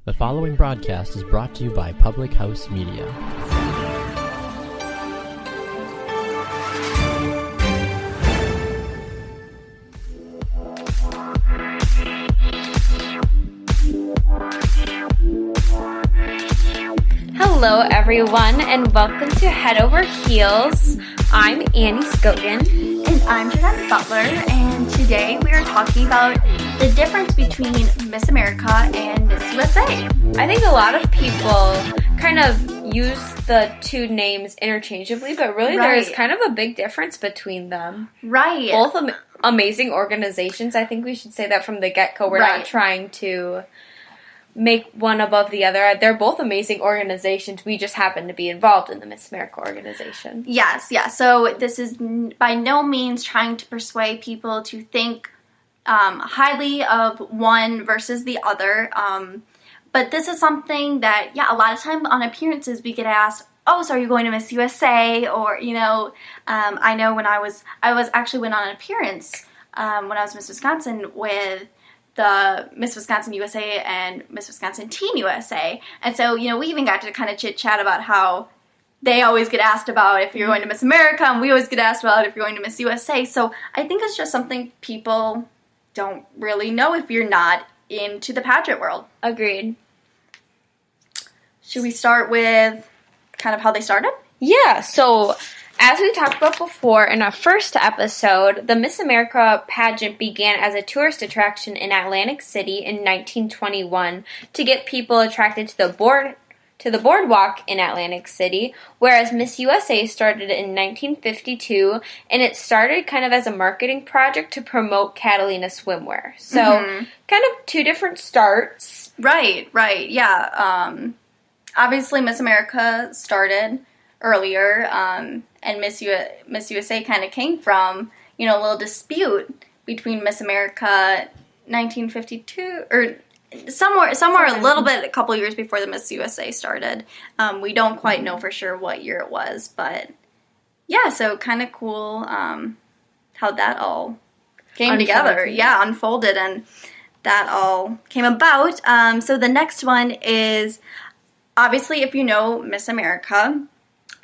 The following broadcast is brought to you by Public House Media. Hello everyone and welcome to Head Over Heels. I'm Annie Scogan. And I'm Jordenne Butler, and today we are talking about the difference between Miss America and Miss USA. I think a lot of people kind of use the two names interchangeably, but really there's kind of a big difference between them. Right. Both amazing organizations. I think we should say that from the get-go. We're not trying to make one above the other. They're both amazing organizations. We just happen to be involved in the Miss America organization. Yes. So this is by no means trying to persuade people to think highly of one versus the other. But this is something that, a lot of time on appearances we get asked, oh, so are you going to Miss USA? Or, I know when I actually went on an appearance when I was Miss Wisconsin with the Miss Wisconsin USA and Miss Wisconsin Teen USA. And so, we even got to kind of chit-chat about how they always get asked about if you're going to Miss America, and we always get asked about if you're going to Miss USA. So I think it's just something people don't really know if you're not into the pageant world. Agreed. Should we start with kind of how they started? Yeah, so as we talked about before in our first episode, the Miss America pageant began as a tourist attraction in Atlantic City in 1921 to get people attracted to the boardwalk in Atlantic City, whereas Miss USA started in 1952, and it started kind of as a marketing project to promote Catalina swimwear. So, kind of two different starts. Right, yeah. Obviously, Miss America started earlier, and Miss USA kind of came from, a little dispute between Miss America 1952, or somewhere a little bit, a couple years before the Miss USA started. We don't quite know for sure what year it was, but yeah, so kind of cool how that all came together. Yeah, unfolded, and that all came about. So the next one is, obviously, if you know Miss America,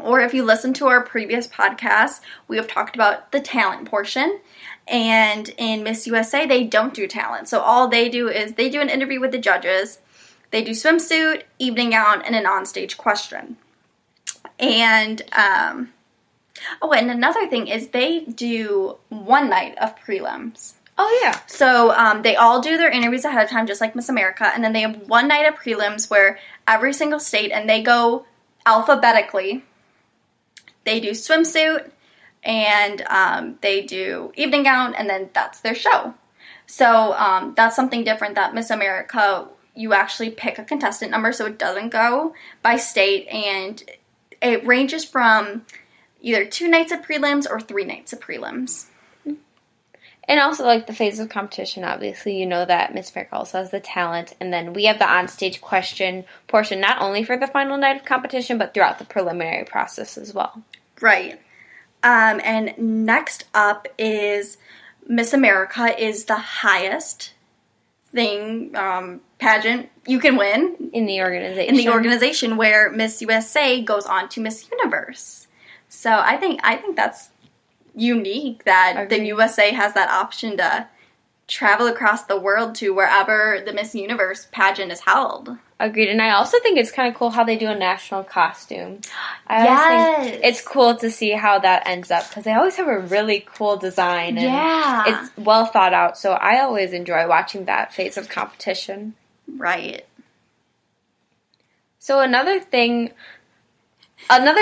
or if you listen to our previous podcast, we have talked about the talent portion. And in Miss USA, they don't do talent. So all they do is they do an interview with the judges. They do swimsuit, evening gown, and an onstage question. And, and another thing is they do one night of prelims. Oh, yeah. So they all do their interviews ahead of time, just like Miss America. And then they have one night of prelims where every single state, and they go alphabetically. They do swimsuit, and they do evening gown, and then that's their show. So that's something different that Miss America, you actually pick a contestant number, so it doesn't go by state, and it ranges from either 2 nights of prelims or 3 nights of prelims. And also, like, the phase of competition, obviously, you know that Miss America also has the talent, and then we have the onstage question portion, not only for the final night of competition, but throughout the preliminary process as well. Right. And next up is Miss America is the highest pageant you can win. In the organization. Where Miss USA goes on to Miss Universe. So I think that's unique that the USA has that option to travel across the world to wherever the Miss Universe pageant is held. Agreed. And I also think it's kind of cool how they do a national costume. I always think it's cool to see how that ends up, because they always have a really cool design. And it's well thought out, so I always enjoy watching that phase of competition. Right. So another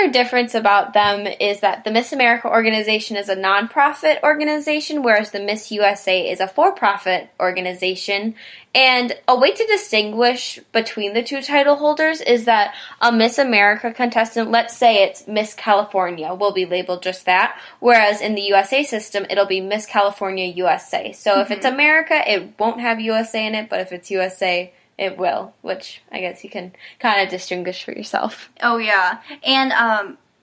difference about them is that the Miss America organization is a nonprofit organization, whereas the Miss USA is a for-profit organization. And a way to distinguish between the two title holders is that a Miss America contestant, let's say it's Miss California, will be labeled just that, whereas in the USA system, it'll be Miss California USA. So if it's America, it won't have USA in it, but if it's USA, it will, which I guess you can kind of distinguish for yourself. Oh, yeah. And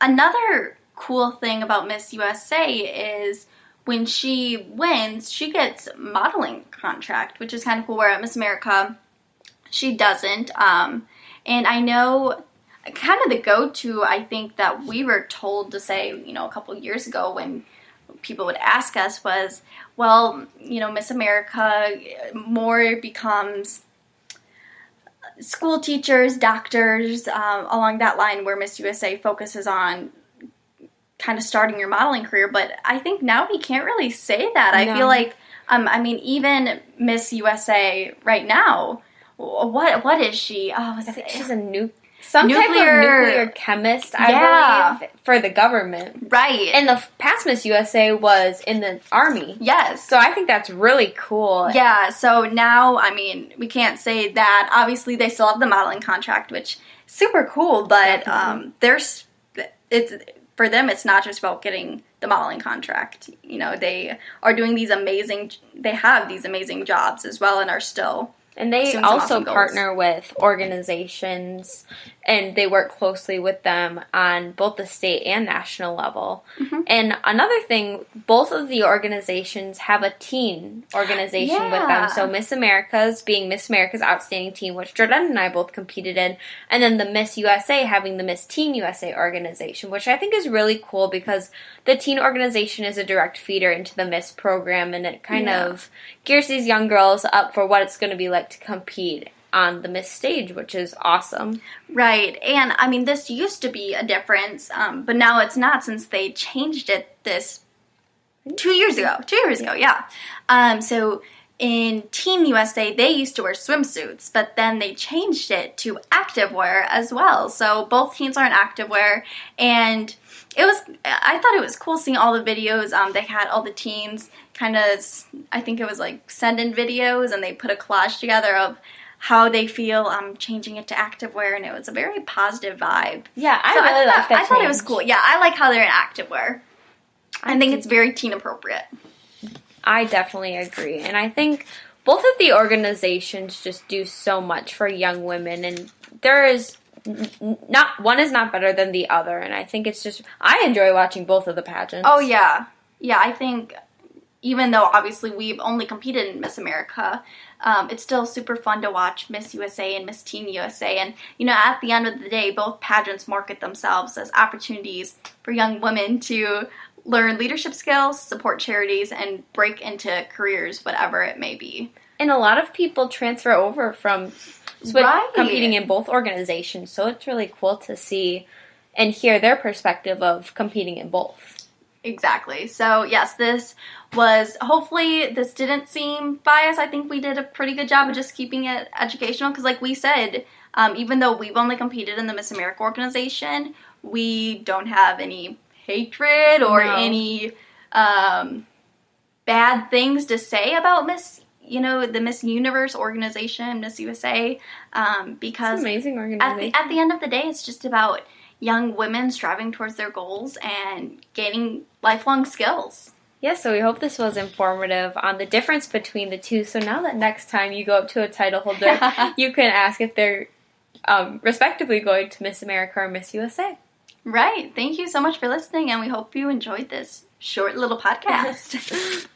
another cool thing about Miss USA is when she wins, she gets modeling contract, which is kind of cool, where at Miss America, She doesn't. And I know kind of the go-to, I think, that we were told to say, a couple years ago when people would ask us was, well, Miss America more becomes school teachers, doctors, along that line, where Miss USA focuses on kind of starting your modeling career. But I think now we can't really say that. No. I feel like, even Miss USA right now, what is she? Oh, I think she's a type of nuclear chemist, I believe, for the government. Right. And the past Miss USA was in the Army. Yes. So I think that's really cool. Yeah, so now, we can't say that. Obviously, they still have the modeling contract, which is super cool, but for them, it's not just about getting the modeling contract. They are doing they have these amazing jobs as well and are still. And they also partner with organizations, and they work closely with them on both the state and national level. Mm-hmm. And another thing, both of the organizations have a teen organization with them. So Miss America's being Miss America's Outstanding Teen, which Jordenne and I both competed in, and then the Miss USA having the Miss Teen USA organization, which I think is really cool because the teen organization is a direct feeder into the Miss program, and it kind of gears these young girls up for what it's going to be like to compete on the Miss stage, which is awesome. Right. And this used to be a difference, but now it's not, since they changed it 2 years ago. 2 years ago, yeah. So in Team USA, they used to wear swimsuits, but then they changed it to activewear as well. So both teams are in activewear, and I thought it was cool seeing all the videos. They had all the teens kind of, I think it was like send in videos, and they put a collage together of how they feel changing it to activewear, and it was a very positive vibe. Yeah, I really like that. I thought it was cool. Yeah, I like how they're in activewear. I think it's very teen appropriate. I definitely agree, and I think both of the organizations just do so much for young women, and there is one is not better than the other, and I think it's just, I enjoy watching both of the pageants. Oh yeah, I think even though obviously we've only competed in Miss America, it's still super fun to watch Miss USA and Miss Teen USA, and at the end of the day, both pageants market themselves as opportunities for young women to learn leadership skills, support charities, and break into careers, whatever it may be. And a lot of people transfer over from competing in both organizations, so it's really cool to see and hear their perspective of competing in both. Exactly. So yes, hopefully this didn't seem biased. I think we did a pretty good job of just keeping it educational, because like we said, even though we've only competed in the Miss America organization, we don't have any hatred or any bad things to say about the Miss Universe organization, Miss USA, because it's an amazing organization. At the end of the day, it's just about young women striving towards their goals and gaining lifelong skills. Yeah, so we hope this was informative on the difference between the two. So now that next time you go up to a title holder, you can ask if they're respectively going to Miss America or Miss USA. Right. Thank you so much for listening, and we hope you enjoyed this short little podcast.